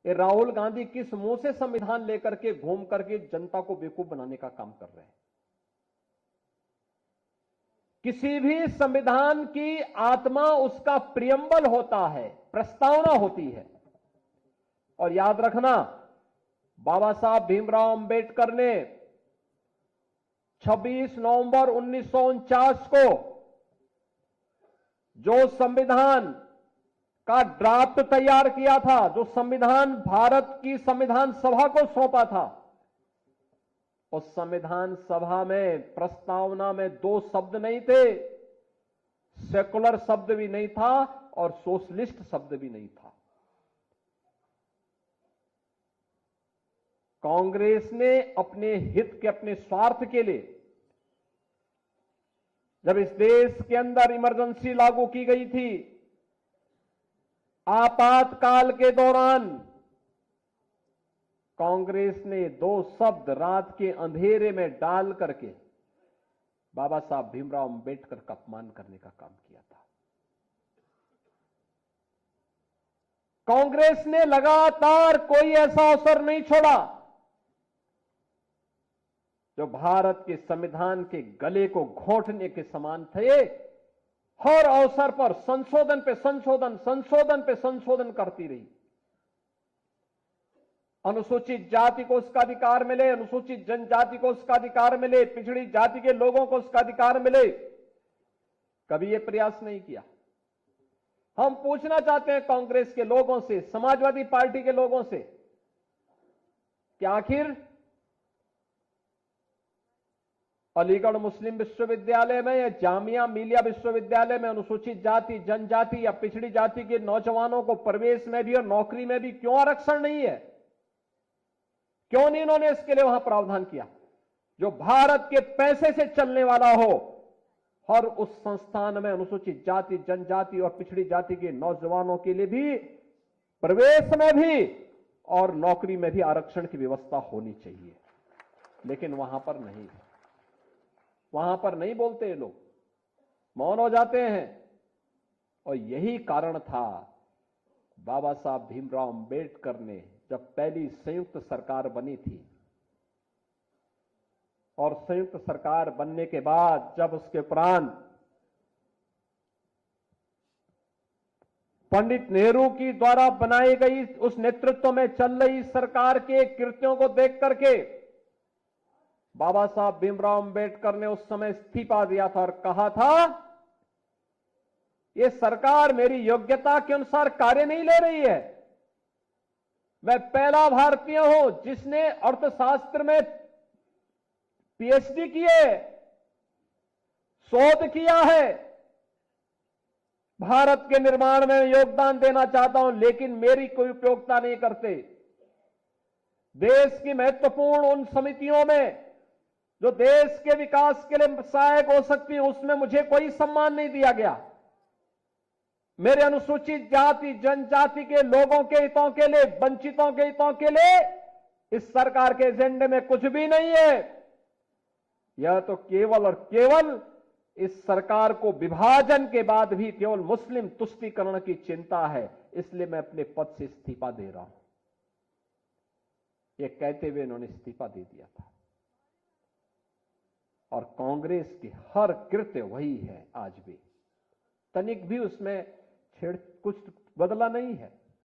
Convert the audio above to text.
ये राहुल गांधी किस मुंह से संविधान लेकर के घूम करके जनता को बेवकूफ बनाने का काम कर रहे हैं। किसी भी संविधान की आत्मा उसका प्रियम्बल होता है, प्रस्तावना होती है। और याद रखना, बाबा साहब भीमराव अंबेडकर ने 26 नवंबर 1949 को जो संविधान का ड्राफ्ट तैयार किया था, जो संविधान भारत की संविधान सभा को सौंपा था, उस संविधान सभा में प्रस्तावना में 2 शब्द नहीं थे, सेकुलर शब्द भी नहीं था और सोशलिस्ट शब्द भी नहीं था। कांग्रेस ने अपने हित के, अपने स्वार्थ के लिए, जब इस देश के अंदर इमरजेंसी लागू की गई थी, आपातकाल के दौरान कांग्रेस ने 2 शब्द रात के अंधेरे में डाल करके बाबा साहब भीमराव अंबेडकर का अपमान करने का काम किया था। कांग्रेस ने लगातार कोई ऐसा अवसर नहीं छोड़ा जो भारत के संविधान के गले को घोंटने के समान थे। हर अवसर पर संशोधन पे संशोधन, संशोधन पे संशोधन करती रही। अनुसूचित जाति को उसका अधिकार मिले, अनुसूचित जनजाति को उसका अधिकार मिले, पिछड़ी जाति के लोगों को उसका अधिकार मिले, कभी यह प्रयास नहीं किया। हम पूछना चाहते हैं कांग्रेस के लोगों से, समाजवादी पार्टी के लोगों से, कि आखिर अलीगढ़ मुस्लिम विश्वविद्यालय में या जामिया मिलिया विश्वविद्यालय में अनुसूचित जाति, जनजाति या पिछड़ी जाति के नौजवानों को प्रवेश में भी और नौकरी में भी क्यों आरक्षण नहीं है? क्यों नहीं इन्होंने इसके लिए वहां प्रावधान किया? जो भारत के पैसे से चलने वाला हो, और उस संस्थान में अनुसूचित जाति, जनजाति और पिछड़ी जाति के नौजवानों के लिए भी प्रवेश में भी और नौकरी में भी आरक्षण की व्यवस्था होनी चाहिए। लेकिन वहां पर नहीं है, वहां पर नहीं बोलते ये लोग, मौन हो जाते हैं। और यही कारण था बाबा साहब भीमराव अंबेडकर ने जब पहली संयुक्त सरकार बनी थी, और संयुक्त सरकार बनने के बाद जब उसके उपरांत पंडित नेहरू की द्वारा बनाई गई उस नेतृत्व में चल रही सरकार के कृत्यों को देख करके बाबा साहब भीमराव अंबेडकर ने उस समय इस्तीफा दिया था और कहा था, यह सरकार मेरी योग्यता के अनुसार कार्य नहीं ले रही है। मैं पहला भारतीय हूं जिसने अर्थशास्त्र में पीएचडी की है, शोध किया है, भारत के निर्माण में योगदान देना चाहता हूं, लेकिन मेरी कोई उपयोगिता नहीं करते। देश की महत्वपूर्ण उन समितियों में जो देश के विकास के लिए सहायक हो सकती है, उसमें मुझे कोई सम्मान नहीं दिया गया। मेरे अनुसूचित जाति, जनजाति के लोगों के हितों के लिए, वंचितों के हितों के लिए इस सरकार के एजेंडे में कुछ भी नहीं है। यह तो केवल और केवल इस सरकार को विभाजन के बाद भी केवल मुस्लिम तुष्टीकरण की चिंता है, इसलिए मैं अपने पद से इस्तीफा दे रहा हूं। यह कहते हुए इन्होंने इस्तीफा दे दिया था। और कांग्रेस की हर कृत्य वही है आज भी, तनिक भी उसमें कुछ बदला नहीं है।